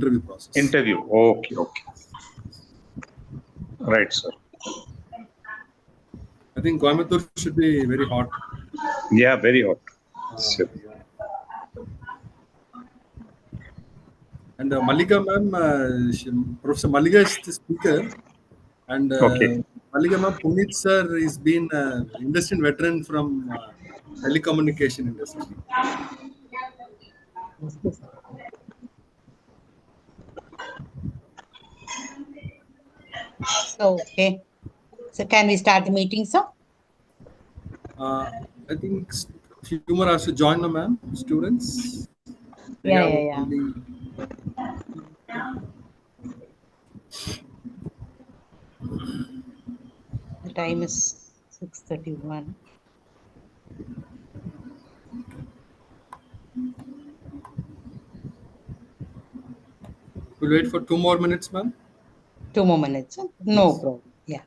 interview process. Interview. Okay. Right, sir. I think Coimbatore should be very hot. Yeah, very hot. Sure. Yeah. And Malika ma'am, Professor Malika is the speaker. And Okay. Malika ma'am, Punit sir is been industry veteran from telecommunication industry. Okay. So can we start the meeting, sir? I think few more has to join, ma'am, students. They have Yeah. only. The time is 6:31. We'll wait for 2 more minutes, ma'am. 2 more minutes. Sir? No Yes. problem. Yeah.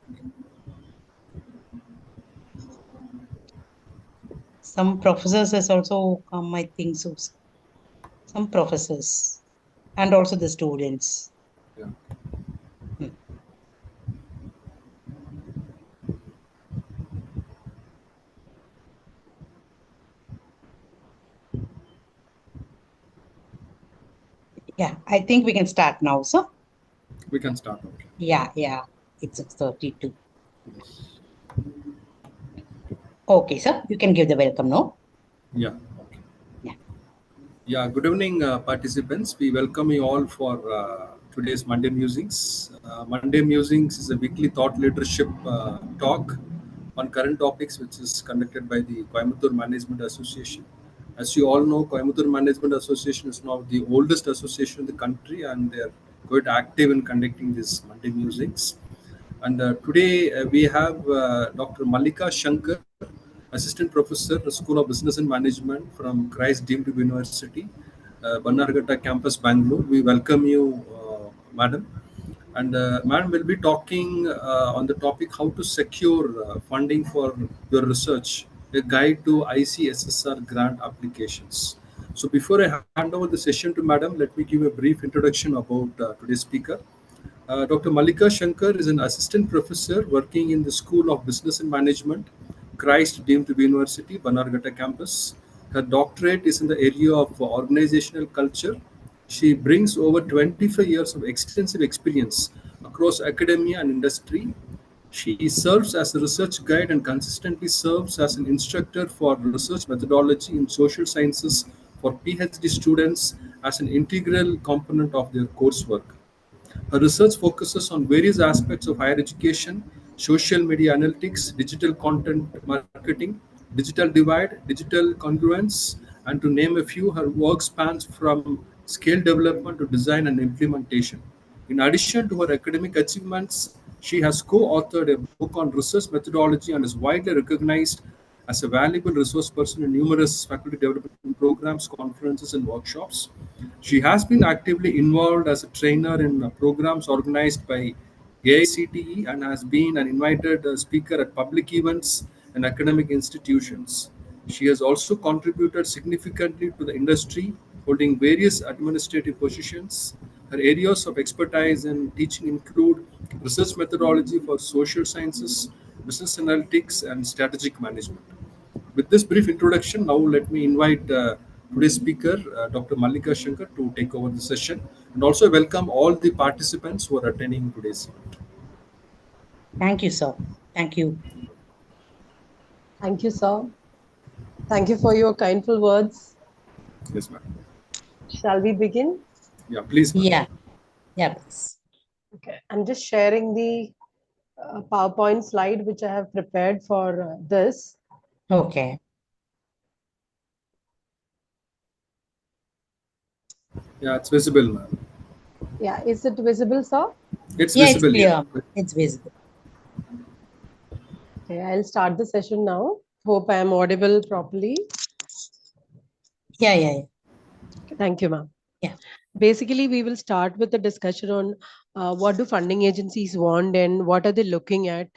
Some professors has also come, I think so. Some professors and also the students. Yeah. Yeah, I think we can start now, sir. We can start. Okay. Yeah. It's 6:32. Okay, sir. You can give the welcome now. Yeah. Okay. Yeah. Good evening, participants. We welcome you all for today's Monday Musings. Monday Musings is a weekly thought leadership talk on current topics, which is conducted by the Coimbatore Management Association. As you all know, Coimbatore Management Association is now the oldest association in the country, and they are quite active in conducting these Monday Musings. And today we have Dr. Malika Shankar, Assistant Professor, School of Business and Management from Christ Deemed University, Bannarghetta Campus, Bangalore. We welcome you, Madam. And Madam will be talking on the topic how to secure funding for your research, a guide to ICSSR grant applications. So before I hand over the session to Madam, let me give a brief introduction about today's speaker. Dr. Malika Shankar is an assistant professor working in the School of Business and Management, Christ Deemed University, Bannarghetta campus. Her doctorate is in the area of organizational culture. She brings over 25 years of extensive experience across academia and industry. She serves as a research guide and consistently serves as an instructor for research methodology in social sciences for PhD students as an integral component of their coursework. Her research focuses on various aspects of higher education, social media analytics, digital content marketing, digital divide, digital congruence, and to name a few, her work spans from scale development to design and implementation. In addition to her academic achievements, she has co-authored a book on research methodology and is widely recognized as a valuable resource person in numerous faculty development programs, conferences, and workshops. She has been actively involved as a trainer in programs organized by AICTE and has been an invited speaker at public events and academic institutions. She has also contributed significantly to the industry, holding various administrative positions. Her areas of expertise in teaching include research methodology for social sciences, business analytics, and strategic management. With this brief introduction, now let me invite today's speaker, Dr. Malika Shankar, to take over the session, and also welcome all the participants who are attending today's event. Thank you, sir. Thank you. Thank you, sir. Thank you for your kindful words. Yes, ma'am. Shall we begin? Yeah, please, ma'am. Yeah, please. Okay, I'm just sharing the PowerPoint slide which I have prepared for this. Okay. Yeah, it's visible, ma'am. Yeah, is it visible, sir? It's Yeah, visible. it's clear. Yeah. It's visible. Okay, I'll start the session now. Hope I am audible properly. Yeah. Okay, thank you, ma'am. Yeah. Basically, we will start with the discussion on what do funding agencies want and what are they looking at,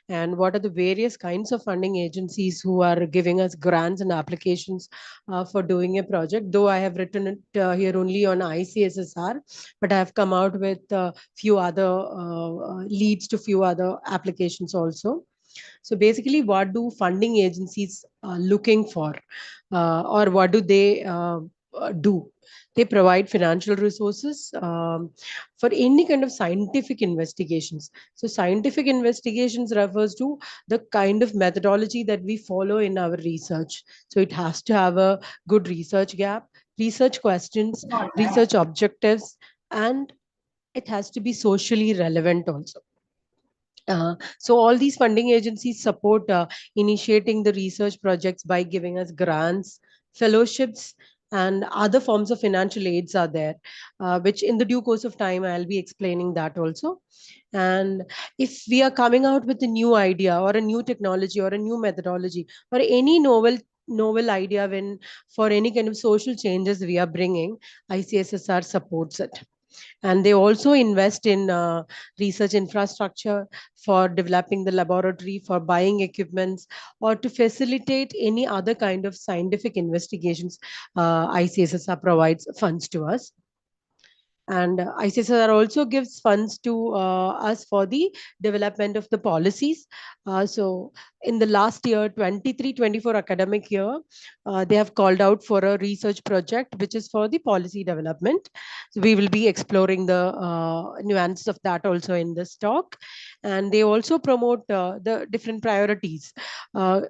and what are the various kinds of funding agencies who are giving us grants and applications for doing a project. Though I have written it here only on ICSSR, but I have come out with few other leads to few other applications also. So basically, what do funding agencies looking for, or what do they do? They provide financial resources for any kind of scientific investigations. So scientific investigations refers to the kind of methodology that we follow in our research. So it has to have a good research gap, research questions, research objectives, and it has to be socially relevant also. So all these funding agencies support initiating the research projects by giving us grants, fellowships, and other forms of financial aids are there, which in the due course of time I'll be explaining that also. And if we are coming out with a new idea or a new technology or a new methodology or any novel idea when for any kind of social changes we are bringing, ICSSR supports it. And they also invest in research infrastructure for developing the laboratory, for buying equipments, or to facilitate any other kind of scientific investigations. ICSSR provides funds to us. And ICSR also gives funds to us for the development of the policies. So in the last year, 23-24 academic year, they have called out for a research project, which is for the policy development. So we will be exploring the nuances of that also in this talk. And they also promote the different priorities.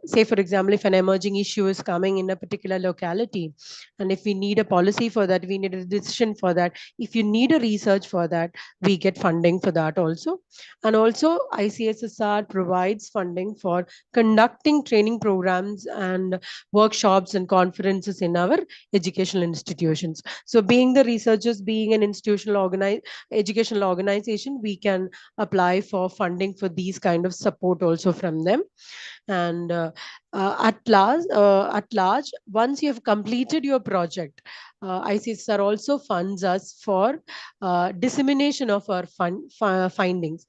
Say, for example, if an emerging issue is coming in a particular locality, and if we need a policy for that, we need a decision for that. If you need a research for that, we get funding for that also. And also ICSSR provides funding for conducting training programs and workshops and conferences in our educational institutions. So being the researchers, being an educational organization, we can apply for funding for these kind of support also from them. And at large, once you have completed your project, ICSR also funds us for dissemination of our findings.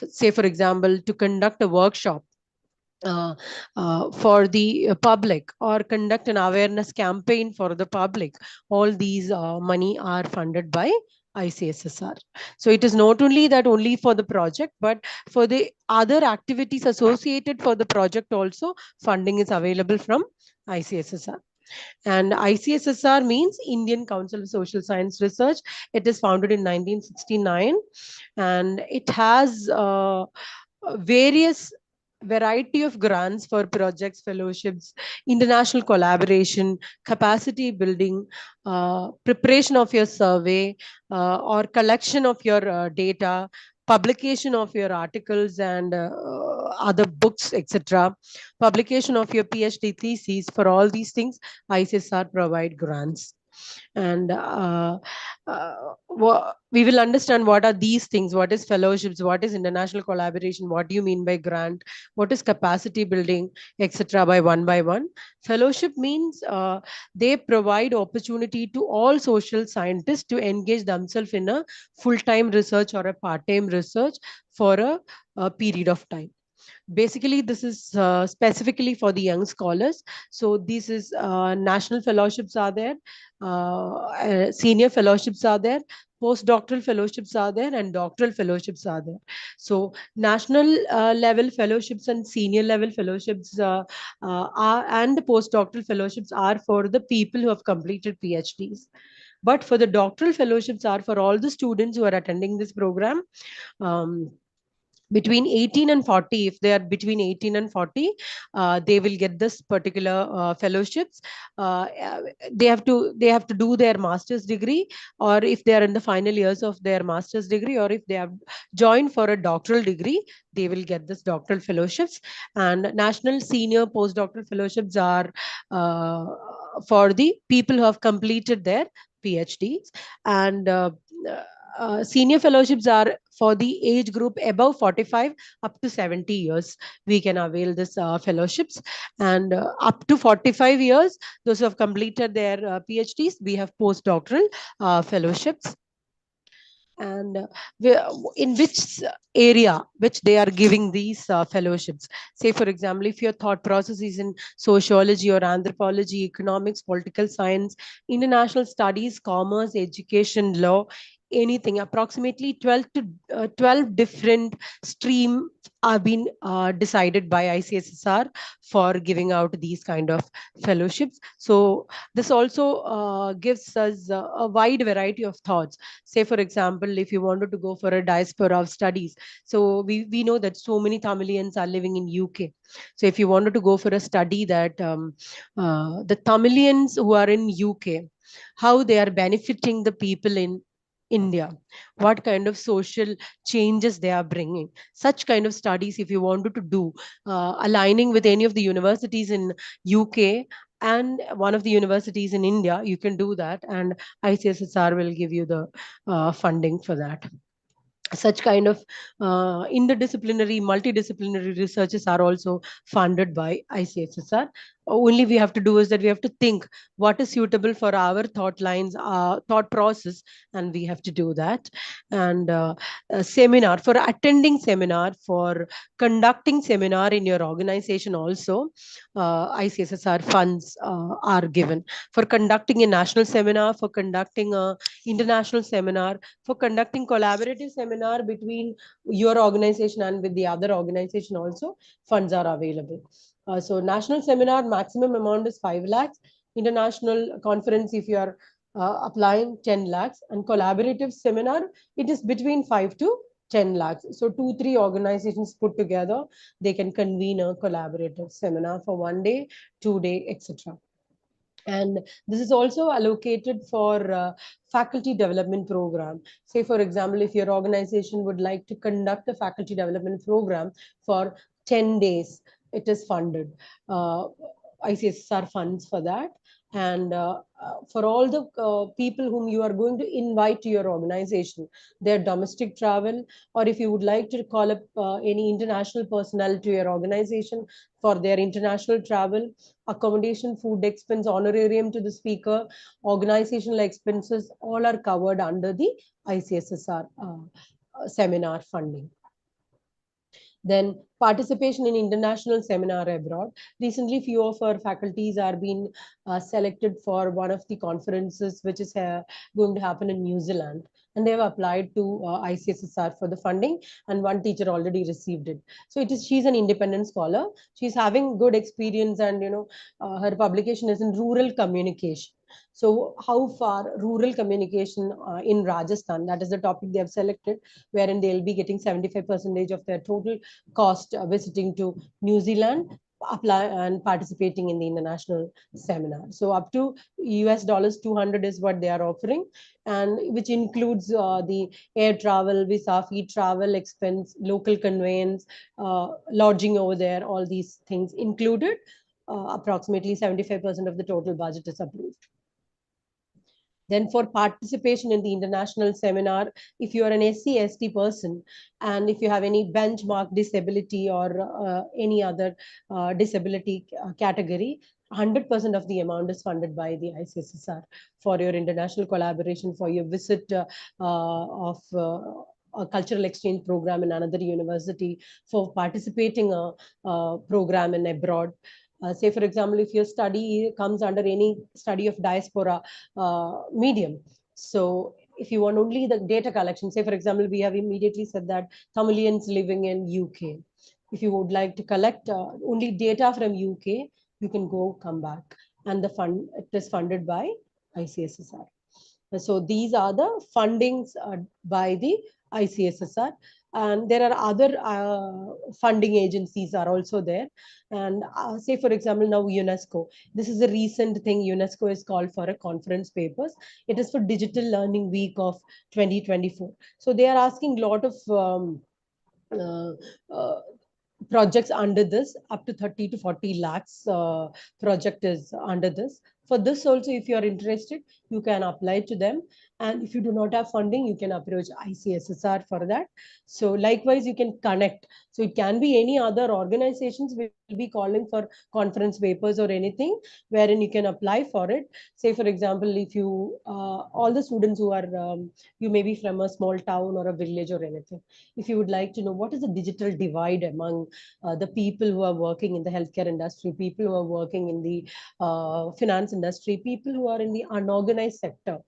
Say, for example, to conduct a workshop for the public or conduct an awareness campaign for the public. All these money are funded by ICSSR. So it is not only that only for the project, but for the other activities associated for the project also, funding is available from ICSSR. And ICSSR means Indian Council of Social Science Research. It is founded in 1969, and it has various variety of grants for projects, fellowships, international collaboration, capacity building, preparation of your survey, or collection of your data, publication of your articles and other books, etc., publication of your PhD theses. For all these things, ICSR provide grants. And we will understand what are these things, what is fellowships, what is international collaboration, what do you mean by grant, what is capacity building, etc., by one. Fellowship means they provide opportunity to all social scientists to engage themselves in a full-time research or a part-time research for a period of time. Basically, this is specifically for the young scholars. So this is national fellowships are there, senior fellowships are there, postdoctoral fellowships are there, and doctoral fellowships are there. So national level fellowships and senior level fellowships are, and postdoctoral fellowships are for the people who have completed PhDs. But for the doctoral fellowships are for all the students who are attending this program. Between 18 and 40, if they are between 18 and 40, they will get this particular fellowships. uh, they have to do their master's degree, or if they are in the final years of their master's degree, or if they have joined for a doctoral degree, they will get this doctoral fellowships. And national senior postdoctoral fellowships are for the people who have completed their PhDs. And senior fellowships are for the age group above 45 up to 70 years. We can avail this fellowships. And up to 45 years, those who have completed their PhDs, we have postdoctoral fellowships. and in which area which they are giving these fellowships. Say, for example, if your thought process is in sociology or anthropology, economics, political science, international studies, commerce, education, law, anything, approximately 12 to 12 different stream are being decided by ICSSR for giving out these kind of fellowships. So this also gives us a wide variety of thoughts. Say, for example, if you wanted to go for a diaspora of studies, so we know that so many Tamilians are living in UK. So if you wanted to go for a study that the Tamilians who are in UK, how they are benefiting the people in India, what kind of social changes they are bringing. Such kind of studies, if you wanted to do, aligning with any of the universities in UK and one of the universities in India, you can do that, and ICSSR will give you the funding for that. Such kind of interdisciplinary, multidisciplinary researches are also funded by ICSSR. Only we have to do is that we have to think what is suitable for our thought lines, thought process, and we have to do that. And a seminar, for attending seminar, for conducting seminar in your organization also, ICSSR funds are given. For conducting a national seminar, for conducting a international seminar, for conducting collaborative seminar between your organization and with the other organization also, funds are available. So national seminar maximum amount is 5 lakhs. International conference, if you are applying, 10 lakhs. And collaborative seminar, it is between 5 to 10 lakhs. So 2-3 organizations put together, they can convene a collaborative seminar for 1 day, 2 day, etc. And this is also allocated for faculty development program. Say, for example, if your organization would like to conduct a faculty development program for 10 days, it is funded. ICSSR funds for that. And for all the people whom you are going to invite to your organization, their domestic travel, or if you would like to call up any international personnel to your organization for their international travel, accommodation, food expense, honorarium to the speaker, organizational expenses, all are covered under the ICSSR seminar funding. Then participation in international seminar abroad. Recently, few of our faculties are being selected for one of the conferences which is going to happen in New Zealand. And they have applied to ICSSR for the funding, and one teacher already received it. So she's an independent scholar. She's having good experience, and her publication is in rural communication. So how far rural communication in Rajasthan, that is the topic they have selected, wherein they'll be getting 75% of their total cost visiting to New Zealand, apply and participating in the international seminar. So up to US dollars 200 is what they are offering, and which includes the air travel, visa, fee, travel expense, local conveyance, lodging over there, all these things included. Approximately 75% of the total budget is approved. Then for participation in the international seminar, if you are an SC, ST person, and if you have any benchmark disability or any other disability category, 100% of the amount is funded by the ICSSR for your international collaboration, for your visit of a cultural exchange program in another university, for participating a program in abroad. Say, for example, if your study comes under any study of diaspora medium. So if you want only the data collection, say, for example, we have immediately said that Tamilians living in UK. If you would like to collect only data from UK, you can come back. And it is funded by ICSSR. So these are the fundings by the ICSSR. And there are other funding agencies are also there. And say, for example, now UNESCO. This is a recent thing. UNESCO is called for a conference papers. It is for Digital Learning Week of 2024. So they are asking a lot of uh, uh, projects under this. Up to 30 to 40 lakhs project is under this For this also, if you are interested, you can apply to them. And if you do not have funding, you can approach ICSSR for that. So likewise, you can connect. So it can be any other organizations will be calling for conference papers or anything, wherein you can apply for it. Say, for example, if you, all the students who are, you may be from a small town or a village or anything. If you would like to know what is the digital divide among the people who are working in the healthcare industry, people who are working in the finance industry, people who are in the unorganized sector.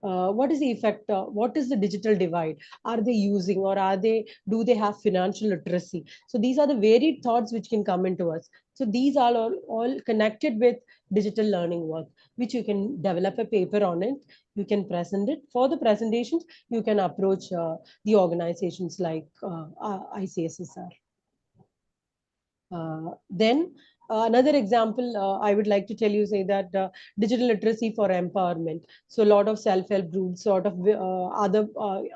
What is the effect? What is the digital divide? Are they using, or do they have financial literacy? So these are the varied thoughts which can come into us. So these are all connected with digital learning work, which you can develop a paper on it. You can present it. For the presentations, you can approach the organizations like ICSSR. Then another example I would like to tell you, say that digital literacy for empowerment. So a lot of self-help groups, sort of other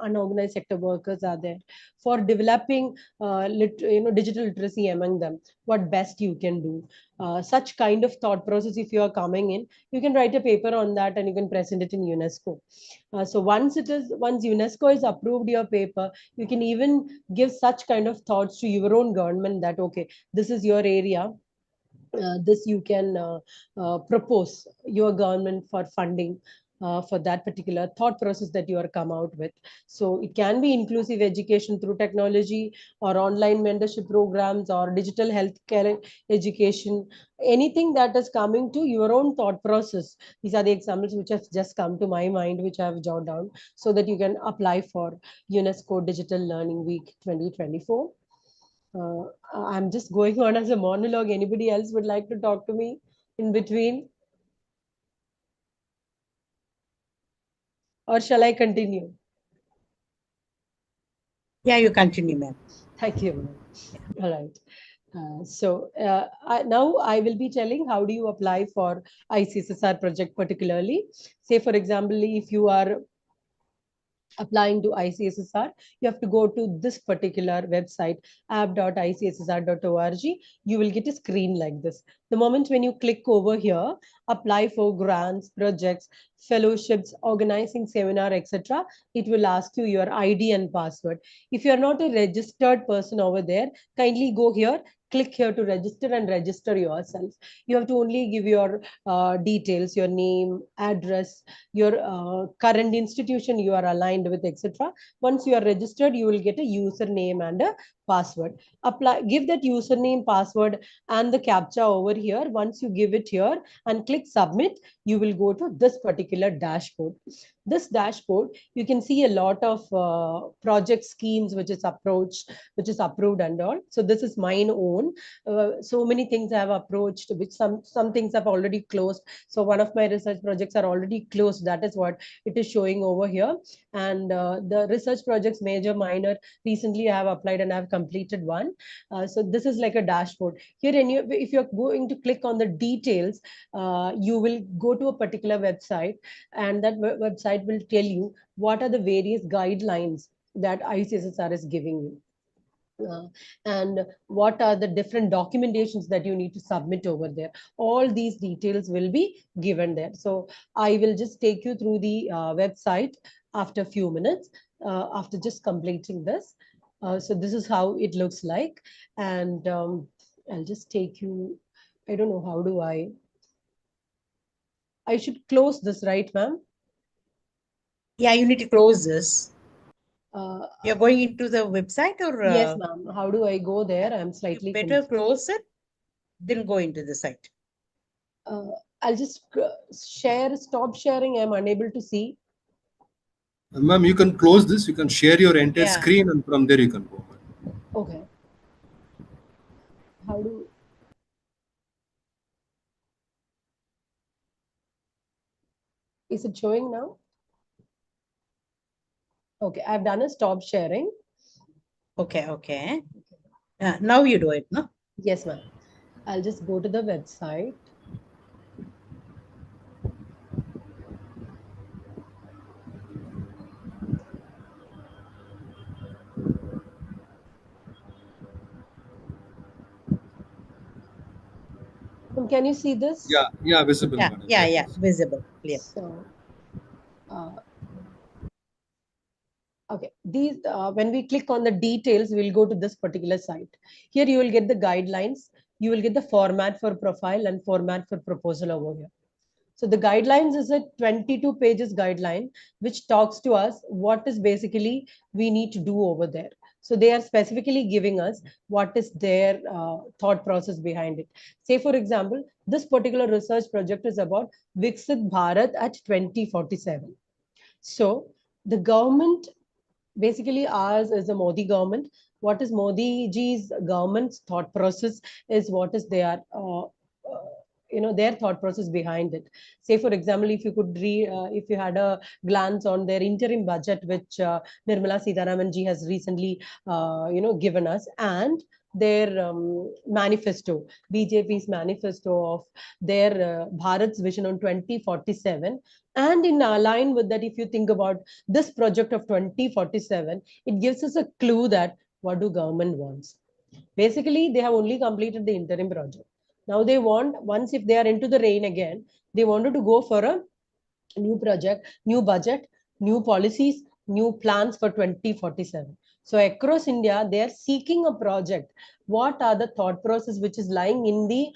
unorganized sector workers are there for developing digital literacy among them. What best you can do. Such kind of thought process, if you are coming in, you can write a paper on that and you can present it in UNESCO. So once UNESCO is approved your paper, you can even give such kind of thoughts to your own government that okay, this is your area, this you can propose your government for funding for that particular thought process that you are come out with. So it can be inclusive education through technology, or online mentorship programs, or digital healthcare education, anything that is coming to your own thought process. These are the examples which have just come to my mind, which I have jotted down, so that you can apply for UNESCO Digital Learning Week 2024. uh, I'm just going on as a monologue. Anybody else would like to talk to me in between? Or shall I continue? Yeah, you continue, ma'am. Thank you, ma'am. All right. Now I will be telling how do you apply for ICSSR project particularly. Say, for example, if you are applying to ICSSR, you have to go to this particular website, app.icssr.org. You will get a screen like this. The moment when you click over here, apply for grants, projects, fellowships, organizing seminar, etc., it will ask you your ID and password. If you are not a registered person over there, kindly go here, click here to register and register yourself. You have to only give your details, your name, address, your current institution you are aligned with, etc. Once you are registered, you will get a username and a password. Apply, give that username, password, and the captcha over here. Once you give it here and click submit, you will go to this particular dashboard. This dashboard, you can see a lot of project schemes which is approached, which is approved and all. So this is mine own. So many things I have approached, which some things have already closed. So one of my research projects are already closed. That is what it is showing over here. And the research projects, major, minor, recently I have applied and I have completed one. So this is like a dashboard. Here, if you're going to click on the details, you will go to a particular website, and that website will tell you what are the various guidelines that ICSSR is giving you. And what are the different documentations that you need to submit over there. All these details will be given there. So I will just take you through the website after a few minutes, after just completing this. So this is how it looks like. And I'll just take you, I don't know, how do I should close this, right, ma'am? Yeah, you need to close this. Uh, You're going into the website, or yes, ma'am. How do I go there? I'm you slightly better confused. close it, then go into the site. Uh, I'll just stop sharing. I'm unable to see. Ma'am, you can close this. You can share your entire Yeah. screen, and from there you can go. Okay. How do, is it showing now? Okay, I've done a stop sharing. Okay. Now you do it, no? Yes, ma'am. I'll just go to the website. Can you see this? Yeah, visible, Yeah, madam. yeah, visible, clear. So, okay, these when we click on the details, we'll go to this particular site. Here you will get the guidelines. You will get the format for profile and format for proposal over here. So the guidelines is a 22 pages guideline which talks to us what is basically we need to do over there. So they are specifically giving us what is their thought process behind it. Say for example, this particular research project is about Viksit Bharat at 2047. So the government, basically ours is the Modi government. What is Modi ji's government's thought process is what is their their thought process behind it. Say for example, if you could read, if you had a glance on their interim budget, which Nirmala Sitharaman ji has recently given us, and their manifesto, BJP's manifesto of their Bharat's vision on 2047. And in line with that, if you think about this project of 2047, it gives us a clue that what do government wants. Basically, they have only completed the interim project. Now they want, once if they are into the rain again, they wanted to go for a new project, new budget, new policies, new plans for 2047. So across India, they are seeking a project. What are the thought process which is lying in the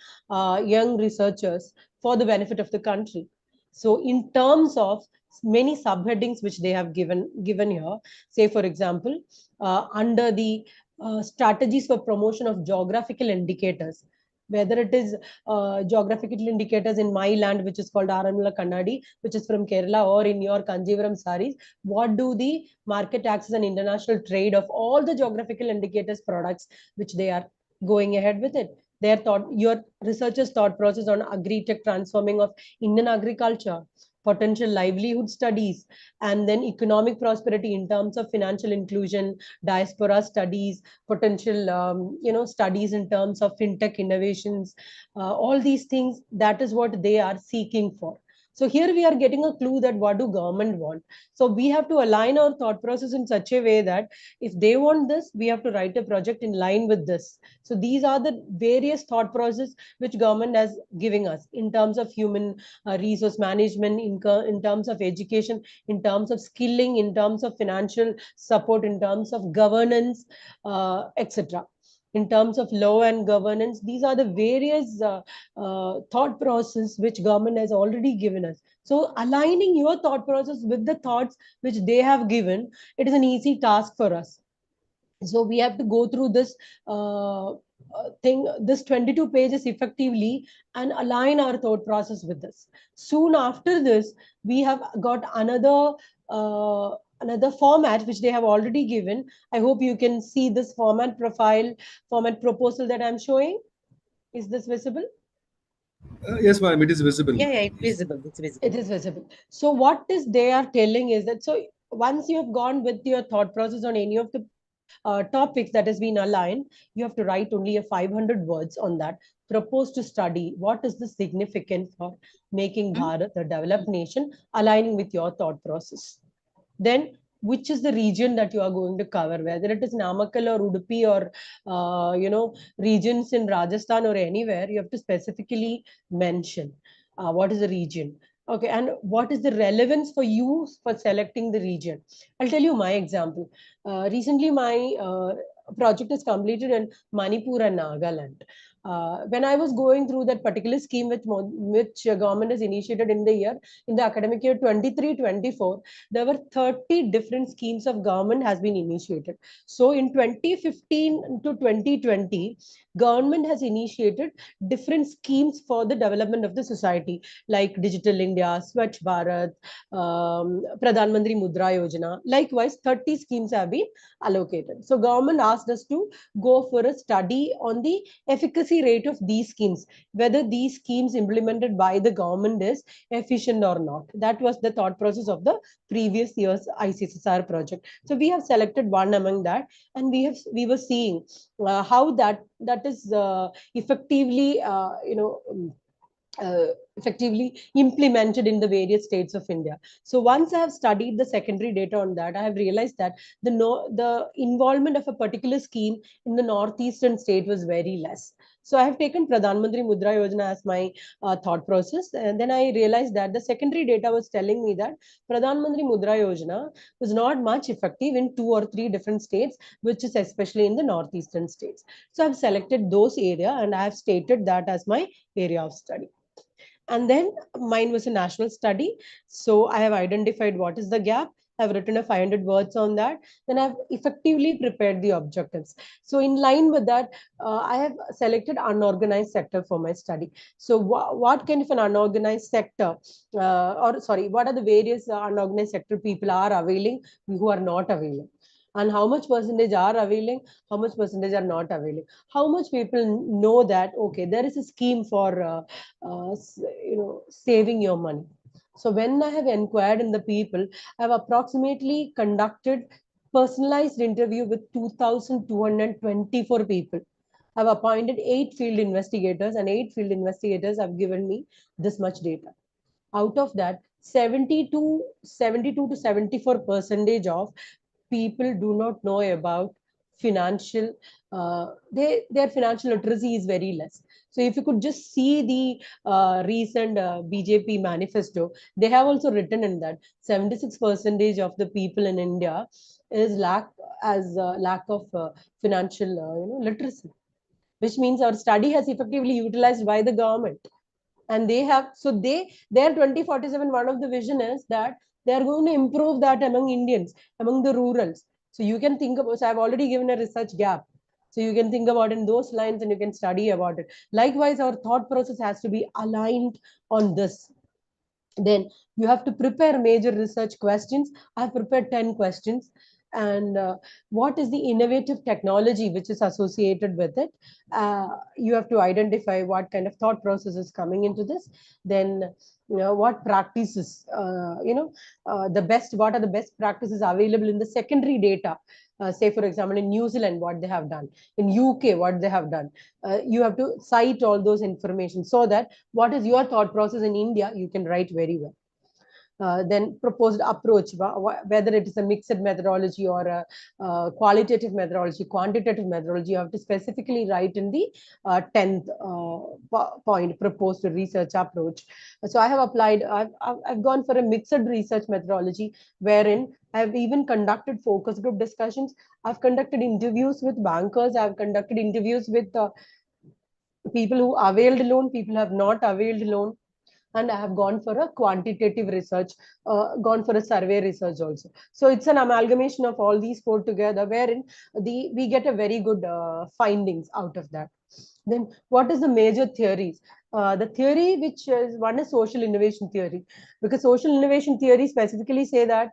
young researchers for the benefit of the country? So in terms of many subheadings which they have given here, say for example, under the strategies for promotion of geographical indicators, whether it is geographical indicators in my land, which is called Aranmula Kannadi, which is from Kerala, or in your Kanjivaram saris, what do the market access and international trade of all the geographical indicators products which they are going ahead with it. Their thought, your researchers' thought process on agri-tech transforming of Indian agriculture, potential livelihood studies, and then economic prosperity in terms of financial inclusion, diaspora studies, potential studies in terms of fintech innovations, all these things. That is what they are seeking for. So here we are getting a clue that what do government want. So we have to align our thought process in such a way that if they want this, we have to write a project in line with this. So these are the various thought process which government has giving us in terms of human resource management, in terms of education, in terms of skilling, in terms of financial support, in terms of governance, etc. In terms of law and governance, these are the various thought process which government has already given us. So aligning your thought process with the thoughts which they have given, it is an easy task for us. So we have to go through this this 22 pages effectively and align our thought process with this. Soon after this, we have got another format which they have already given. I hope you can see this format profile, format proposal that I'm showing. Is this visible? Yes, madam, it is visible. Yeah, it's visible. It's visible. It is visible. So what is they are telling is that, so once you have gone with your thought process on any of the topics that has been aligned, you have to write only a 500 words on that. Propose to study what is the significance for making Bharat a developed nation, aligning with your thought process. Then which is the region that you are going to cover, whether it is Namakkal or Udupi or regions in Rajasthan or anywhere, you have to specifically mention what is the region. Okay, and what is the relevance for you for selecting the region? I'll tell you my example. Recently my project is completed in Manipur and Nagaland. When I was going through that particular scheme which government has initiated in the year, in the academic year 23-24, there were 30 different schemes of government has been initiated. So in 2015 to 2020, government has initiated different schemes for the development of the society, like Digital India, Swachh Bharat, Pradhan Mantri Mudra Yojana. Likewise, 30 schemes have been allocated. So government asked us to go for a study on the efficacy rate of these schemes, whether these schemes implemented by the government is efficient or not. That was the thought process of the previous year's ICSSR project. So we have selected one among that, and we were seeing how that is effectively effectively implemented in the various states of India. So once I have studied the secondary data on that, I have realized that the involvement of a particular scheme in the northeastern state was very less. So I have taken Pradhan Mantri Mudra Yojana as my thought process, and then I realized that the secondary data was telling me that Pradhan Mantri Mudra Yojana was not much effective in 2 or 3 different states, which is especially in the northeastern states. So I've selected those area and I have stated that as my area of study. And then mine was a national study, so I have identified what is the gap. I've written a 500 words on that. Then I've effectively prepared the objectives. So in line with that, I have selected unorganized sector for my study. So what kind of an unorganized sector, or sorry, what are the various unorganized sector people are availing, who are not availing, and how much percentage are availing, how much percentage are not availing, how much people know that okay, there is a scheme for saving your money. So when I have inquired in the people, I have approximately conducted personalized interview with 2,224 people. I've appointed 8 field investigators, and 8 field investigators have given me this much data. Out of that, 72 to 74 percentage of people do not know about financial, their financial literacy is very less. So if you could just see the recent BJP manifesto, they have also written in that 76 percentage of the people in India is lack of financial literacy, which means our study has effectively utilized by the government. And they have, so their 2047, one of the vision is that they are going to improve that among Indians, among the rurals. So you can think about, so I've already given a research gap, so you can think about in those lines and you can study about it. Likewise, our thought process has to be aligned on this. Then you have to prepare major research questions. I've prepared 10 questions. And what is the innovative technology which is associated with it? You have to identify what kind of thought process is coming into this. Then what practices, what are the best practices available in the secondary data. Say for example, in New Zealand, what they have done, in UK, what they have done. You have to cite all those information so that what is your thought process in India, you can write very well. Then proposed approach, whether it is a mixed methodology or a qualitative methodology, quantitative methodology, you have to specifically write in the 10th point, proposed research approach. So I have applied, I've gone for a mixed research methodology, wherein I have even conducted focus group discussions. I've conducted interviews with bankers. I've conducted interviews with people who availed loan, people who have not availed loan, and I have gone for a quantitative research, gone for a survey research also. So it's an amalgamation of all these 4 together, wherein we get a very good findings out of that. Then what is the major theories? The theory which is one is social innovation theory, because social innovation theory specifically say that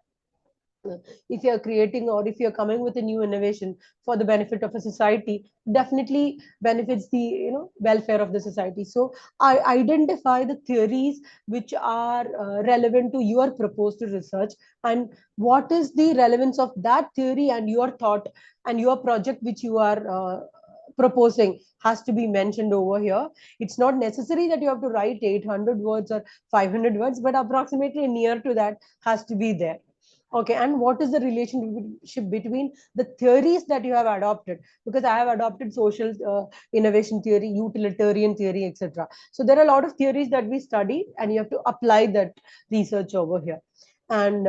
if you're creating or if you're coming with a new innovation for the benefit of a society, definitely benefits the welfare of the society. So I identify the theories which are relevant to your proposed research, and what is the relevance of that theory and your thought and your project which you are proposing has to be mentioned over here. It's not necessary that you have to write 800 words or 500 words, but approximately near to that has to be there. Okay, and what is the relationship between the theories that you have adopted? Because I have adopted social innovation theory, utilitarian theory, etc. So there are a lot of theories that we study, and you have to apply that research over here. And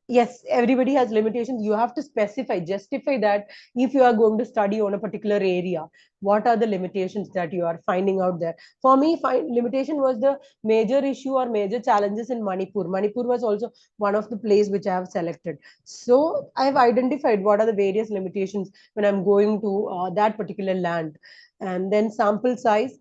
yes, everybody has limitations. You have to specify, justify that if you are going to study on a particular area, what are the limitations that you are finding out there. For me, limitation was the major issue or major challenges in Manipur. Manipur was also one of the place which I have selected. So I have identified what are the various limitations when I'm going to that particular land. And then sample size,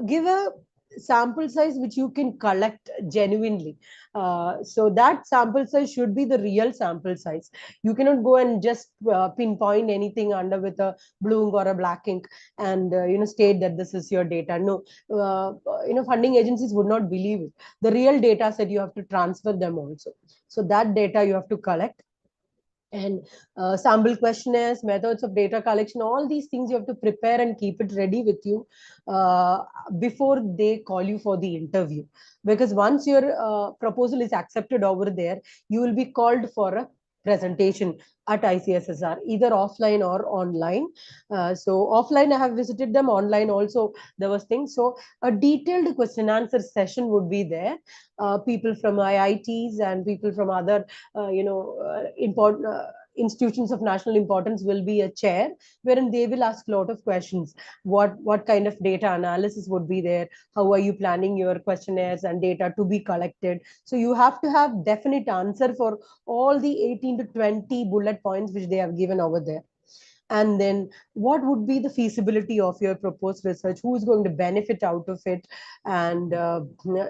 give a sample size which you can collect genuinely. So that sample size should be the real sample size. You cannot go and just pinpoint anything under with a blue ink or a black ink and state that this is your data. No, funding agencies would not believe it. The real data set you have to transfer them also. So that data you have to collect. And sample questionnaires, methods of data collection, all these things you have to prepare and keep it ready with you before they call you for the interview. Because once your proposal is accepted over there, you will be called for a presentation at ICSSR, either offline or online. So offline, I have visited them. Online also, there was things. So a detailed question answer session would be there. People from IITs and people from other, important institutions of national importance will be a chair, wherein they will ask a lot of questions. What kind of data analysis would be there? How are you planning your questionnaires and data to be collected? So you have to have definite answer for all the 18 to 20 bullet points which they have given over there. And then what would be the feasibility of your proposed research, who is going to benefit out of it. And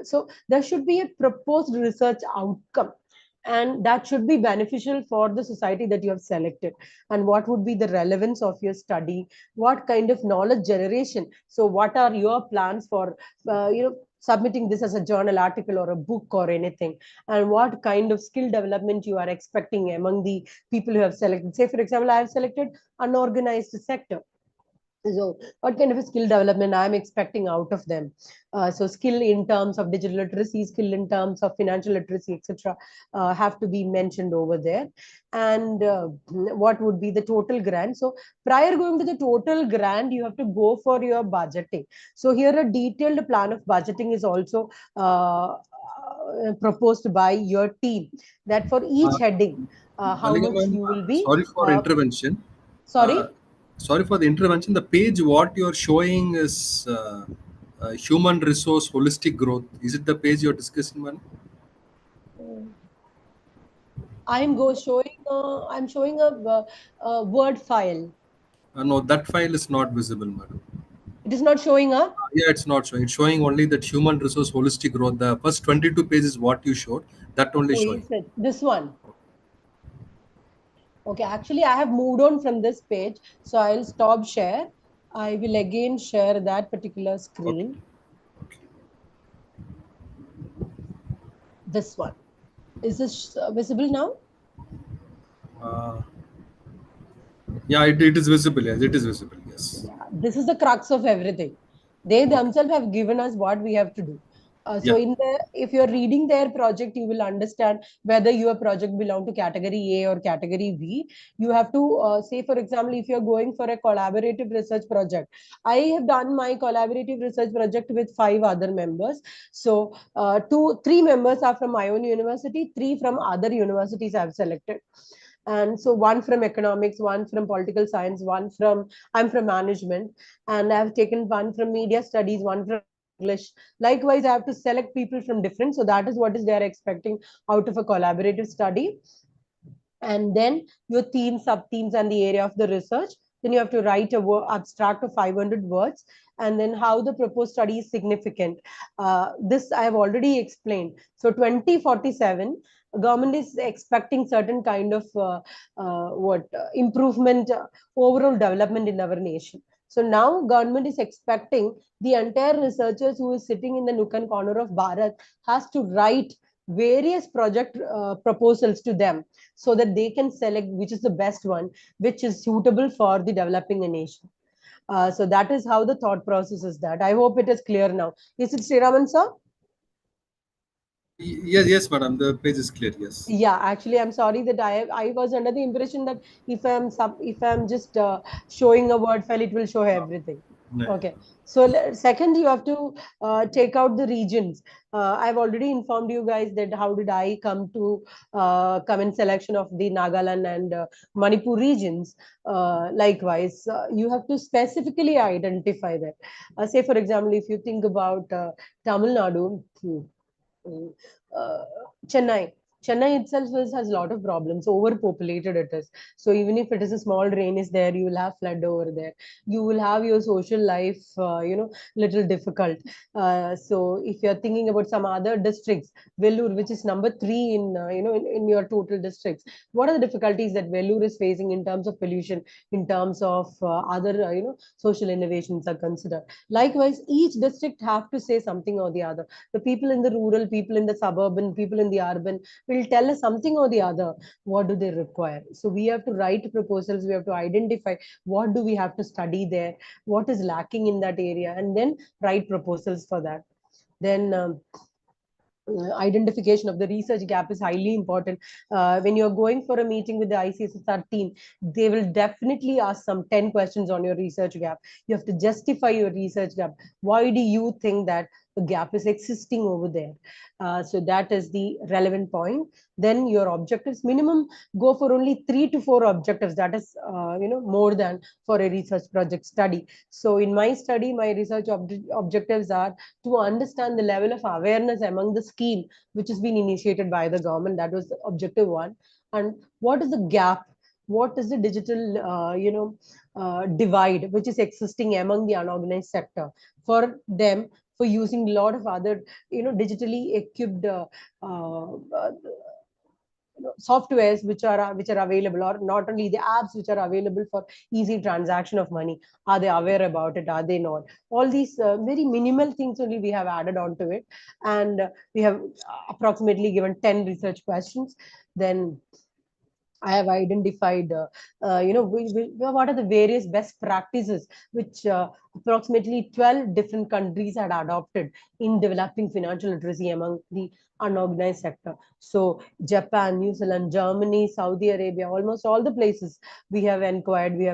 so there should be a proposed research outcome, and that should be beneficial for the society that you have selected. And what would be the relevance of your study, what kind of knowledge generation. So what are your plans for submitting this as a journal article or a book or anything, and what kind of skill development you are expecting among the people who have selected. Say for example, I have selected unorganized sector. So what kind of a skill development I'm expecting out of them. So skill in terms of digital literacy, skill in terms of financial literacy, etc., have to be mentioned over there. And what would be the total grant. So prior going to the total grant, you have to go for your budgeting. So here a detailed plan of budgeting is also proposed by your team, that for each heading, how Malika much ma'am, you will be. sorry for intervention. Uh, Sorry. Sorry for the intervention. The page what you're showing is human resource holistic growth. Is it the page you're discussing, man? I'm showing a Word file. No, that file is not visible, madam. It is not showing up. Yeah, it's not showing. It's showing only that human resource holistic growth. The first 22 pages what you showed, that only Oh, showing. is it this one? Okay, actually, I have moved on from this page, so I'll stop share. I will again share that particular Okay. screen. Okay. This one. Is this visible now? Uh, yeah, it is visible. Yes, it is visible. Yes. Yeah, this is the crux of everything. They Okay. themselves have given us what we have to do. So Yeah. if you're reading their project, you will understand whether your project belong to category A or category B. You have to say, for example, if you're going for a collaborative research project. I have done my collaborative research project with 5 other members. So 3 members are from my own university, 3 from other universities I've selected. And so one from economics, one from political science, one from, I'm from management, and I've taken one from media studies, one from English. Likewise, I have to select people from different. So that is what is they are expecting out of a collaborative study. And then your themes, sub-themes, and the area of the research. Then you have to write a abstract of 500 words, and then how the proposed study is significant. This I have already explained. So 2047, government is expecting certain kind of improvement, overall development in our nation. So now government is expecting the entire researchers who is sitting in the nook and corner of Bharat has to write various project proposals to them, so that they can select which is the best one, which is suitable for the developing a nation. So that is how the thought process is that. I hope it is clear now. Is it Sriraman, sir? Yes, yes, madam. The page is clear. Yes. Yeah, actually, I'm sorry that I was under the impression that if I'm just showing a word file, it will show everything. No. Okay. So second, you have to take out the regions. I've already informed you guys that how did I come in selection of the Nagaland and Manipur regions. Likewise, you have to specifically identify that. Say, for example, if you think about Tamil Nadu. Uh, Chennai. Chennai itself has a lot of problems. Overpopulated it is. So even if it is a small rain is there, you will have flood over there. You will have your social life, little difficult. So if you're thinking about some other districts, Vellore, which is number 3 in, in your total districts, what are the difficulties that Vellore is facing in terms of pollution, in terms of other, social innovations are considered. Likewise, each district have to say something or the other. The people in the rural, people in the suburban, people in the urban, will tell us something or the other. What do they require? So we have to write proposals. We have to identify what do we have to study there, what is lacking in that area, and then write proposals for that. Then identification of the research gap is highly important. When you're going for a meeting with the ICSSR team, they will definitely ask some 10 questions on your research gap. You have to justify your research gap. Why do you think that the gap is existing over there? So that is the relevant point. Then your objectives, minimum go for only 3 to 4 objectives. That is, more than for a research project study. So in my study, my research objectives are to understand the level of awareness among the scheme which has been initiated by the government. That was objective one. And what is the gap? What is the digital, divide which is existing among the unorganized sector for them, for using a lot of other, digitally equipped softwares which are available, or not only the apps which are available for easy transaction of money. Are they aware about it? Are they not? All these very minimal things only we have added on to it, and we have approximately given 10 research questions. Then I have identified, what are the various best practices which approximately 12 different countries had adopted in developing financial literacy among the unorganized sector. So Japan, New Zealand, Germany, Saudi Arabia, almost all the places we have inquired, we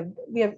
have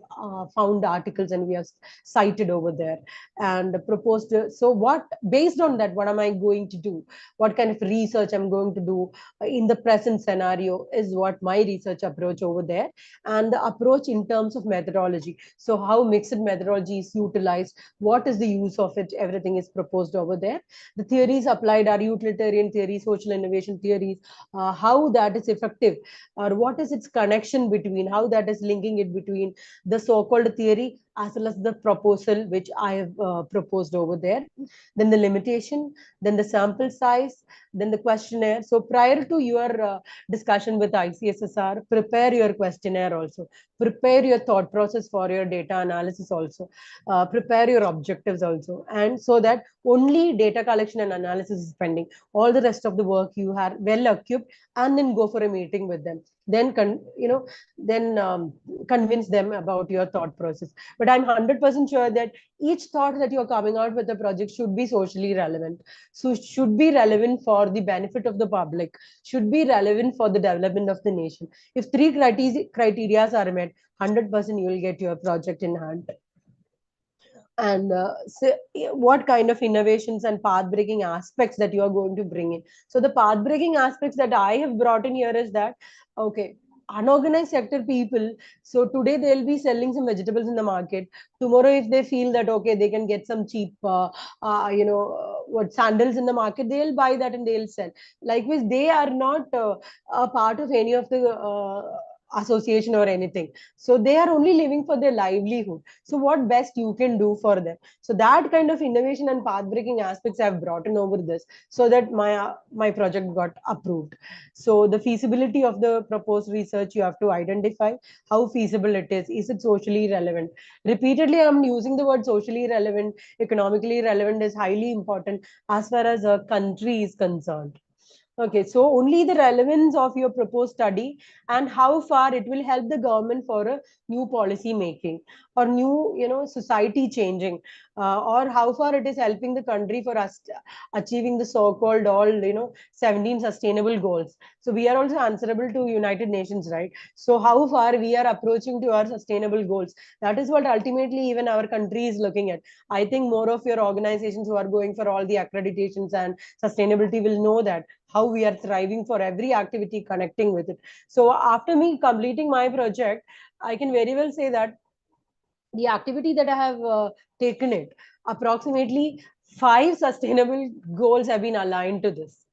found articles, and we have cited over there and proposed. So what, based on that, what am I going to do? What kind of research I'm going to do in the present scenario is what my research approach over there. And the approach in terms of methodology, so how mixed methodology is utilized, what is the use of it, everything is proposed over there. The theories applied are utilitarian theory, social innovation theories, how that is effective, or what is its connection between, how that is linking it between the so-called theory as well as the proposal which I have proposed over there. Then the limitation, then the sample size, then the questionnaire. So prior to your discussion with ICSSR, prepare your questionnaire also, prepare your thought process for your data analysis also, prepare your objectives also, and so that only data collection and analysis is pending. All the rest of the work you have well equipped, and then go for a meeting with them. Then convince them about your thought process. But I'm 100% sure that each thought that you're coming out with the project should be socially relevant. So should be relevant for the benefit of the public, should be relevant for the development of the nation. If three criteria are met, 100% you will get your project in hand. And so what kind of innovations and path breaking aspects that you are going to bring in? So the path breaking aspects that I have brought in here is that, okay, unorganized sector people, so today they'll be selling some vegetables in the market. Tomorrow, if they feel that, okay, they can get some cheap what sandals in the market, they'll buy that and they'll sell. Likewise, they are not a part of any of the association or anything, so they are only living for their livelihood. So what best you can do for them? So that kind of innovation and path breaking aspects I've brought in over this, so that my project got approved. So the feasibility of the proposed research, you have to identify how feasible it is it socially relevant? Repeatedly I'm using the word socially relevant. Economically relevant is highly important as far as a country is concerned. Okay, so only the relevance of your proposed study and how far it will help the government for a new policy making or new, society changing, or how far it is helping the country for us achieving the so-called all, 17 sustainable goals. So we are also answerable to United Nations, right? So how far we are approaching to our sustainable goals? That is what ultimately even our country is looking at. I think more of your organizations who are going for all the accreditations and sustainability will know that how we are thriving for every activity connecting with it. So after me completing my project, I can very well say that the activity that I have taken it, approximately 5 sustainable goals have been aligned to this.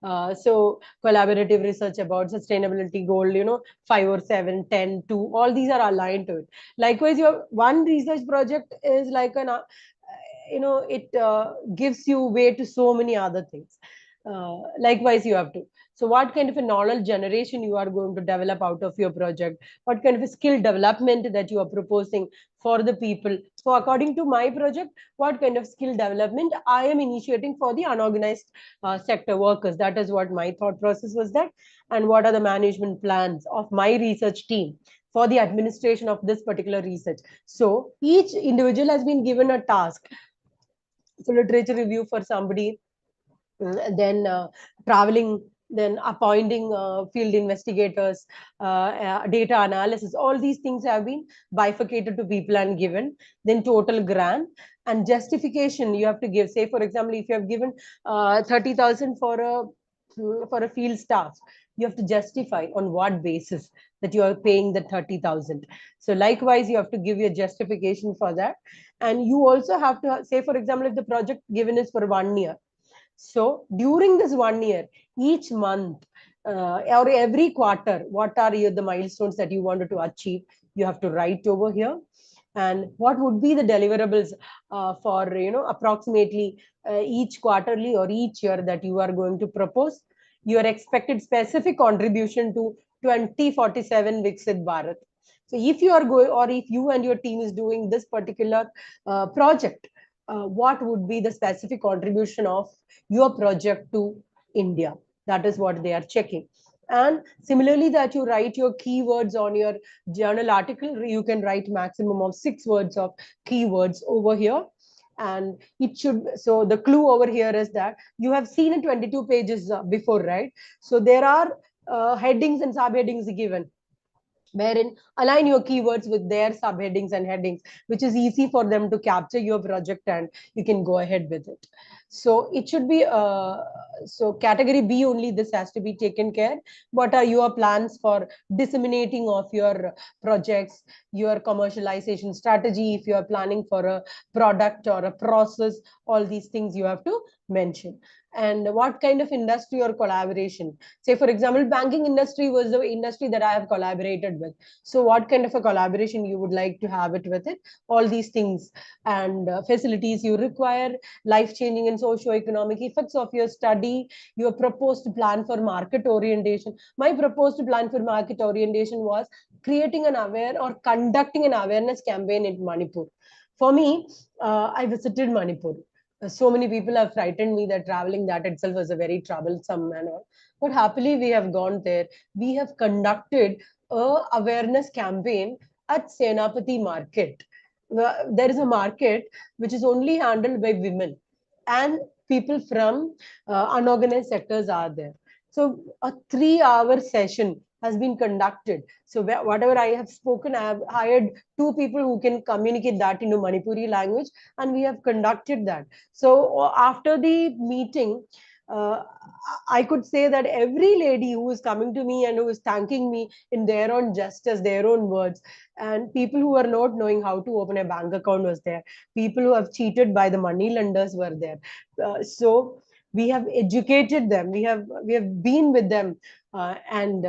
So collaborative research about sustainability goal, 5 or 7, 10, 2, all these are aligned to it. Likewise, your one research project is like it gives you way to so many other things. Likewise, you have to. So what kind of a knowledge generation you are going to develop out of your project? What kind of a skill development that you are proposing for the people? So according to my project, what kind of skill development I am initiating for the unorganized sector workers? That is what my thought process was that. And what are the management plans of my research team for the administration of this particular research? So each individual has been given a task. So literature review for somebody, then traveling, then appointing field investigators, data analysis. All these things have been bifurcated to people and given. Then total grant and justification you have to give. Say, for example, if you have given 30,000 for a field staff, you have to justify on what basis that you are paying the 30,000. So likewise, you have to give your justification for that. And you also have to say, for example, if the project given is for 1 year, so during this 1 year, each month or every quarter, what are the milestones that you wanted to achieve? You have to write over here. And what would be the deliverables for approximately each quarterly or each year that you are going to propose? Your expected specific contribution to 2047 Viksit Bharat. So if you are going, or if you and your team is doing this particular project, what would be the specific contribution of your project to India? That is what they are checking. And similarly, that you write your keywords on your journal article, you can write maximum of 6 words of keywords over here. And it should, so the clue over here is that you have seen in 22 pages before, right? So there are headings and subheadings given, wherein align your keywords with their subheadings and headings, which is easy for them to capture your project and you can go ahead with it. So it should be, so category B only, this has to be taken care. What are your plans for disseminating of your projects, your commercialization strategy, if you are planning for a product or a process, all these things you have to mention. And what kind of industry or collaboration? Say, for example, banking industry was the industry that I have collaborated with. So what kind of a collaboration you would like to have it with it? All these things and facilities you require, life-changing and socio-economic effects of your study, your proposed plan for market orientation. My proposed plan for market orientation was creating an aware or conducting an awareness campaign in Manipur. For me, I visited Manipur. So many people have frightened me that traveling that itself was a very troublesome manner. But happily, we have gone there. We have conducted a awareness campaign at Senapati Market. There is a market which is only handled by women, and people from unorganized sectors are there. So a 3-hour session has been conducted. So whatever I have spoken, I have hired 2 people who can communicate that into Manipuri language, and we have conducted that. So after the meeting, uh, I could say that every lady who is coming to me and who is thanking me in their own justice, their own words, and people who are not knowing how to open a bank account was there. People who have cheated by the money lenders were there. So we have educated them. We have been with them and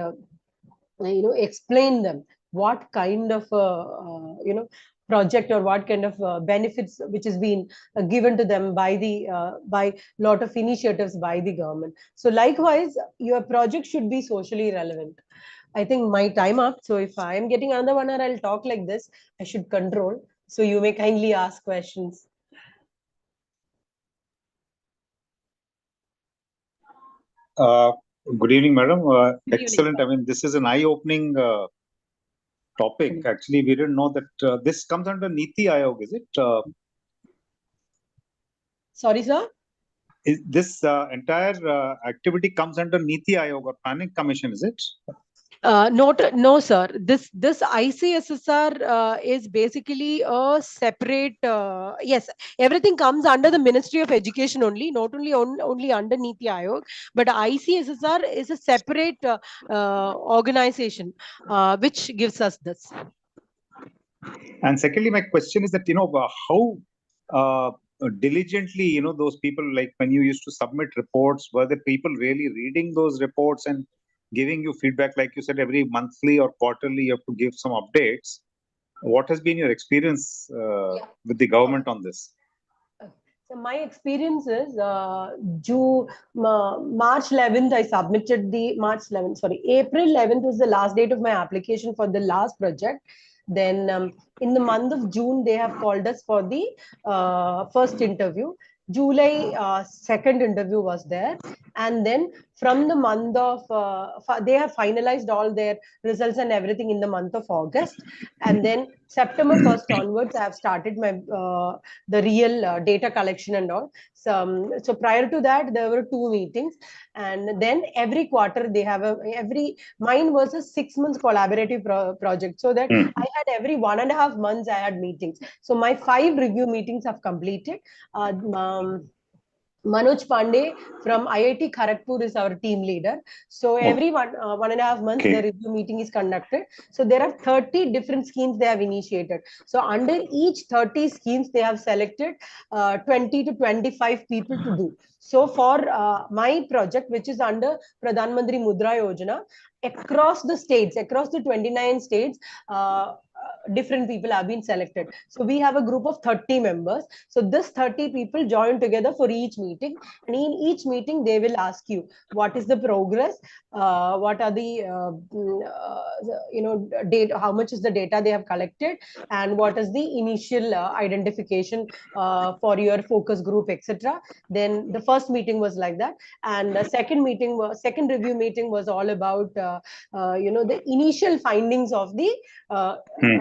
explain them what kind of project or what kind of benefits which has been given to them by lot of initiatives by the government. So likewise, your project should be socially relevant. I think my time up. So if I am getting another 1 hour, I'll talk like this. I should control. So you may kindly ask questions. Uh, Good evening, madam. Good evening, Excellent. sir. I mean, this is an eye-opening topic. Actually, we didn't know that this comes under Niti Aayog, is it? Sorry, sir. Is this entire activity comes under Niti Aayog or Planning Commission, is it? No, sir. This ICSSR is basically a separate. Yes, everything comes under the Ministry of Education only, not only under Niti Aayog, but ICSSR is a separate organization which gives us this. And secondly, my question is that, how diligently, those people, like when you used to submit reports, were the people really reading those reports and giving you feedback? Like you said, every monthly or quarterly, you have to give some updates. What has been your experience with the government on this? So my experience is March 11th, I submitted the April 11th was the last date of my application for the last project. Then in the month of June, they have called us for the first interview. July, second interview was there. And then from the month of, they have finalized all their results and everything in the month of August. And then September 1st onwards, I have started my the real data collection and all. So prior to that, there were 2 meetings, and then every quarter they have mine was a 6 months collaborative project. So that I had every 1.5 months I had meetings. So my 5 review meetings have completed. Manoj Pandey from IIT Kharagpur is our team leader. So every 1.5 months, the review meeting is conducted. So there are 30 different schemes they have initiated. So under each 30 schemes, they have selected 20 to 25 people to do. So for my project, which is under Pradhan Mantri Mudra Yojana, across the states, across the 29 states, different people have been selected. So we have a group of 30 members. So this 30 people join together for each meeting, and in each meeting they will ask you what is the progress, what are the data, how much is the data they have collected, and what is the initial identification for your focus group, etc. Then the first meeting was like that, and the second review meeting was all about the initial findings of the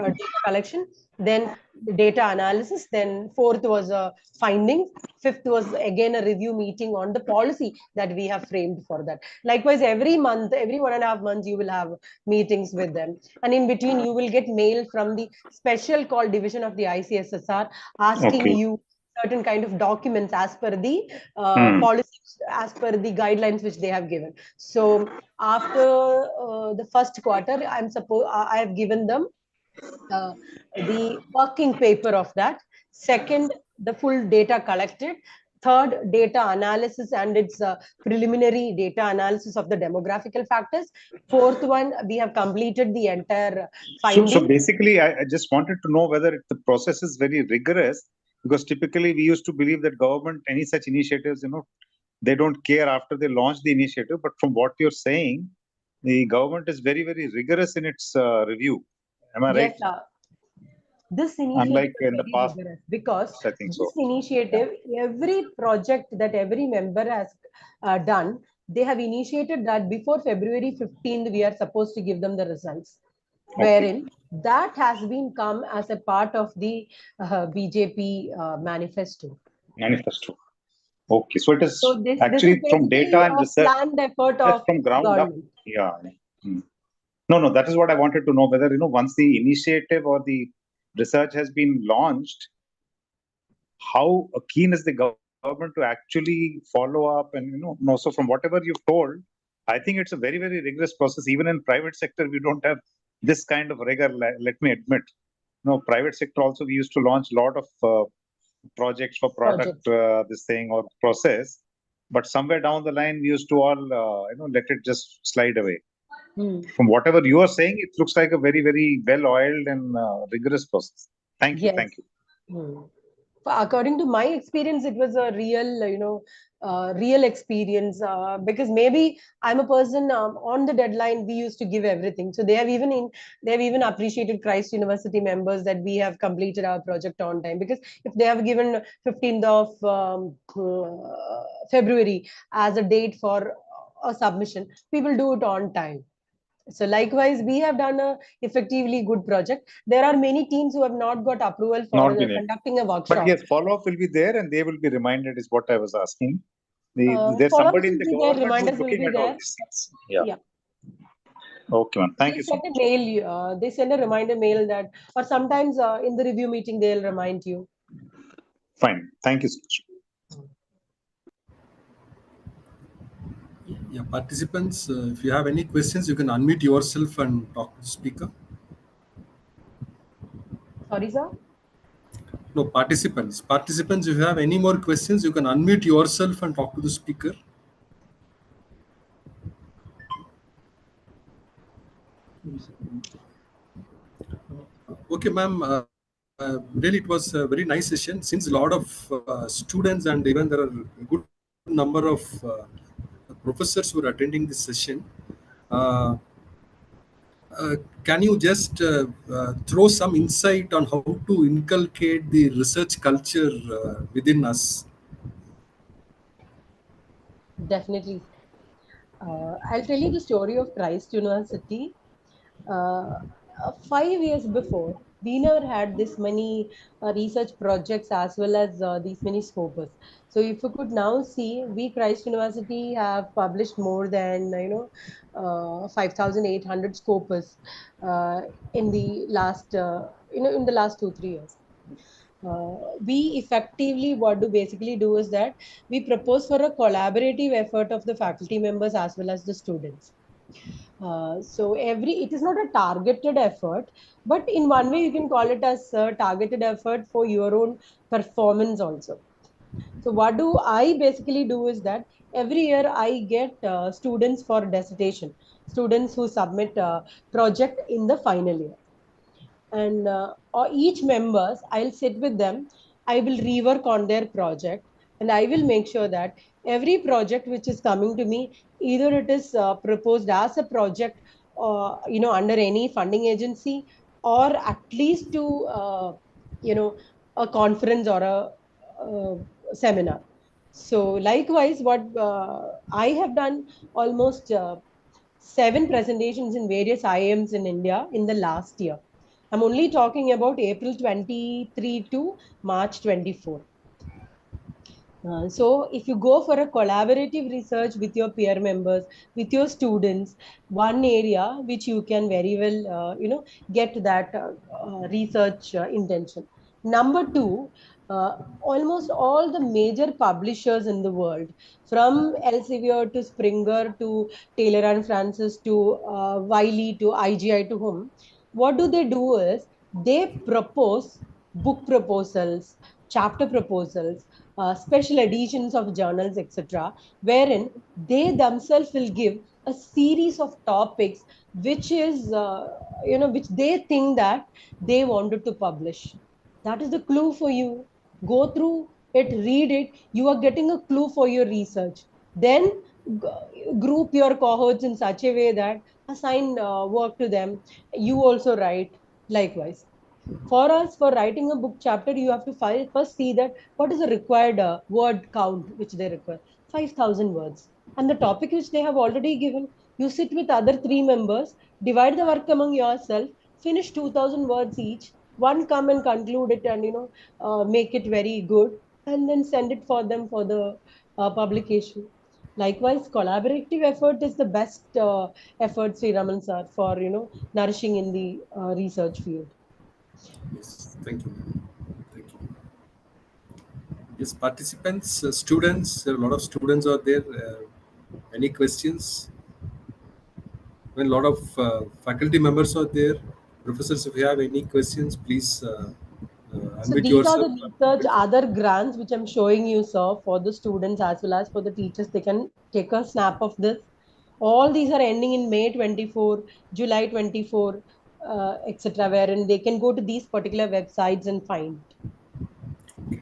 data collection, then data analysis, then fourth was findings, fifth was again a review meeting on the policy that we have framed for that. Likewise, every month, every 1.5 months, you will have meetings with them, and in between you will get mail from the special call division of the ICSSR asking you certain kind of documents as per the policies, as per the guidelines which they have given. So after the first quarter, I have given them the working paper of that. Second, the full data collected. Third, data analysis and its preliminary data analysis of the demographical factors. Fourth one, we have completed the entire finding. So basically, I just wanted to know whether the process is very rigorous, because typically we used to believe that government, any such initiatives, they don't care after they launch the initiative. But from what you're saying, the government is very, very rigorous in its review. Am I right? Yes, this initiative Unlike is in the very past, rigorous because I think so. this initiative, every project that every member has done, they have initiated that before February 15th, we are supposed to give them the results. Wherein that has been come as a part of the BJP manifesto. Okay, so it is this actually is from basically data and a research, planned effort of from ground up. government. Yeah. No, that is what I wanted to know, whether, once the initiative or the research has been launched, how keen is the government to actually follow up, and, so from whatever you've told, I think it's a very, very rigorous process. Even in private sector, we don't have this kind of rigor, let me admit. Private sector also, we used to launch a lot of projects for product, this thing or process, but somewhere down the line, we used to all, let it just slide away. From whatever you are saying, it looks like a very, very well-oiled and rigorous process. Thank you. Yes. Thank you. According to my experience, it was a real, real experience, because maybe I'm a person on the deadline. We used to give everything. So they have even appreciated Christ University members that we have completed our project on time, because if they have given 15th of February as a date for a submission, we will do it on time. So likewise, we have done a effectively good project. There are many teams who have not got approval for conducting a workshop. But yes, follow-up will be there, and they will be reminded, is what I was asking. There's Follow-up somebody in will the be there, government who's reminders will looking be at all there. these things. Yeah. Okay, man. Thank you so much. They send a reminder mail that, or sometimes in the review meeting, they'll remind you. Fine. Thank you so much. Yeah, participants, if you have any questions, you can unmute yourself and talk to the speaker. Sorry, sir? No, participants, if you have any more questions, you can unmute yourself and talk to the speaker. Okay, ma'am. really, it was a very nice session. Since a lot of students and even there are a good number of professors who are attending this session, uh, uh, can you just throw some insight on how to inculcate the research culture within us? Definitely. I'll tell you the story of Christ University. uh, 5 years before, we never had this many research projects as well as these many scopus. So if you could now see, we Christ University have published more than 5,800 scopus in the last in the last 2 3 years. We effectively what do basically do is that we propose for a collaborative effort of the faculty members as well as the students. So every it is not a targeted effort, but in one way you can call it as a targeted effort for your own performance also. So what do I basically do is that every year I get students for dissertation, students who submit a project in the final year, and or each members I'll sit with them. I will rework on their project, and I will make sure that every project which is coming to me, either it is proposed as a project under any funding agency, or at least to a conference or a seminar. So likewise what I have done almost 7 presentations in various IIMs in India in the last year. I'm only talking about April 23 to March 24. So if you go for a collaborative research with your peer members, with your students, one area which you can very well, get that research intention. Number two, almost all the major publishers in the world, from Elsevier to Springer to Taylor and Francis to Wiley to IGI to whom, what do they do is they propose book proposals, chapter proposals, special editions of journals, etc., wherein they themselves will give a series of topics which is, which they think that they wanted to publish. That is the clue for you. Go through it, read it. You are getting a clue for your research. Then group your cohorts in such a way that assign work to them. You also write likewise. For us, for writing a book chapter, you have to first see that what is the required word count which they require. 5,000 words. And the topic which they have already given, you sit with other three members, divide the work among yourself, finish 2,000 words each. One come and conclude it, and make it very good, and then send it for them for the publication. Likewise, collaborative effort is the best effort, Sri Raman sir, for nourishing in the research field. Yes, thank you. Thank you. Yes, participants, students, there are a lot of students out there. Any questions? When a lot of faculty members are there, professors, if you have any questions, please So unmute these are the yourself. research other grants which I'm showing you, sir, for the students as well as for the teachers. They can take a snap of this. All these are ending in May 24, July 24, etc., wherein they can go to these particular websites and find it.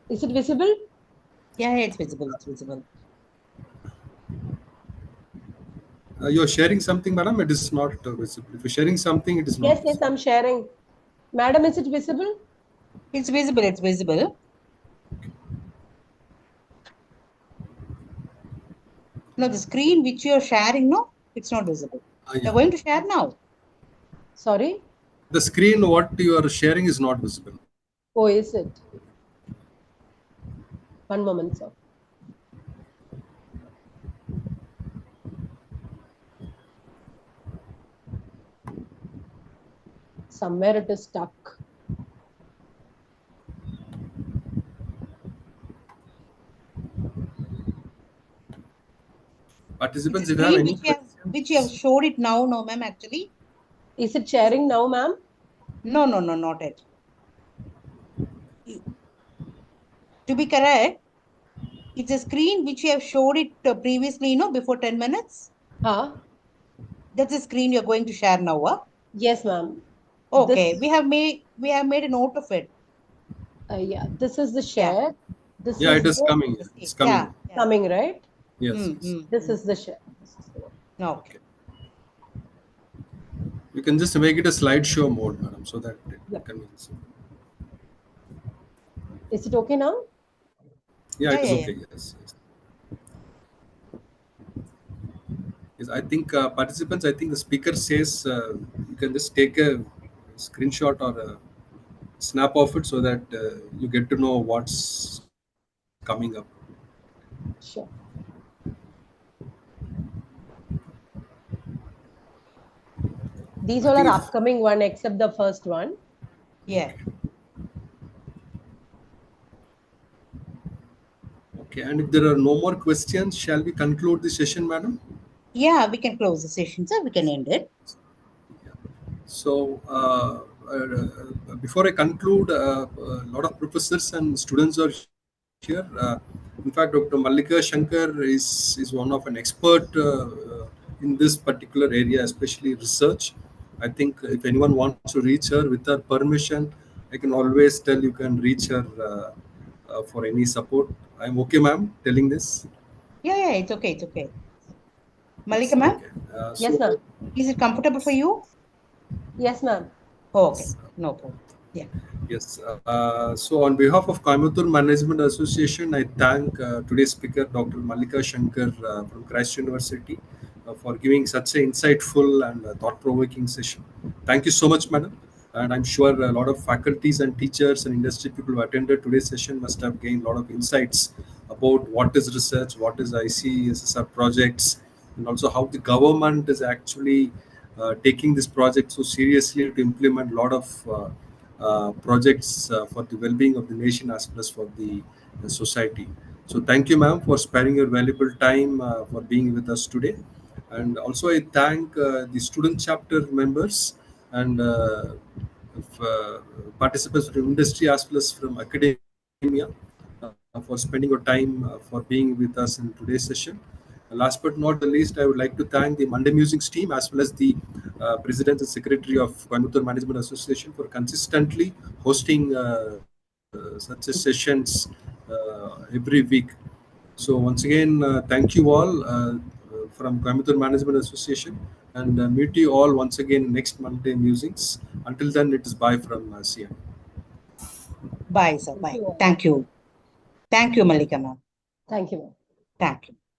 Is it visible? Yeah, it's visible. It's visible. You're sharing something, madam, it is not visible. If you're sharing something, it is not Yes, yes, visible. I'm sharing. Madam, is it visible? It's visible. It's visible. No, the screen which you're sharing, no, it's not visible. You're Yeah. going to share now. Sorry? The screen, what you are sharing is not visible. Oh, is it? One moment, sir. Somewhere it is stuck. It's a Participants, if you have screen any which you have questions, showed it now, no, ma'am, actually. Is it sharing now, ma'am? No, no, no, not yet. To be correct, it's a screen which you have showed it previously, before 10 minutes. Huh? That's the screen you're going to share now, huh? Yes, ma'am. Okay, This, we have made a note of it. yeah, this is the Yeah. share. This Yeah, is it is the coming. It's Yeah. coming. Yeah. coming, right? Yes, yes. This is the share. This is the one. Okay. Okay. You can just make it a slideshow mode, madam, so that it Yep. can be. Is it okay now? Yeah, Yeah, it is yeah, yeah. okay. Yes, yes. Yes, I think participants. I think the speaker says you can just take a screenshot or a snap of it so that you get to know what's coming up. Sure. I These all think are if upcoming one except the first one. Yeah. okay, and if there are no more questions, shall we conclude the session, madam? Yeah, we can close the session, sir. We can end it. So, before I conclude, a lot of professors and students are here. In fact, Dr. Mallika Shankar is one of an expert in this particular area, especially research. I think if anyone wants to reach her with her permission, I can always tell you can reach her for any support. I'm okay, ma'am, telling this. Yeah, yeah, it's okay. It's okay. Yes, Malika, ma'am, okay. Yes, ma'am. is it comfortable for you? Yes, ma'am. Oh, okay. No problem. Yeah. Yes. So, on behalf of Coimbatore Management Association, I thank today's speaker, Dr. Mallika Shankar from Christ University, for giving such an insightful and thought-provoking session. Thank you so much, madam. And I'm sure a lot of faculties and teachers and industry people who attended today's session must have gained a lot of insights about what is research, what is ICSSR projects, and also how the government is actually taking this project so seriously to implement a lot of projects for the well-being of the nation as well as for the society. So thank you, ma'am, for sparing your valuable time for being with us today. And also I thank the student chapter members and participants from industry as well as from academia for spending your time for being with us in today's session. Last but not the least, I would like to thank the Monday Musings team as well as the President and Secretary of Coimbatore Management Association for consistently hosting such sessions every week. So once again, thank you all from Coimbatore Management Association, and meet you all once again next Monday Musings. Until then, it is bye from CM. Bye, sir. Thank Bye. you all. Thank you. Thank you, Malika, ma'am. Thank you, ma'am. Thank you.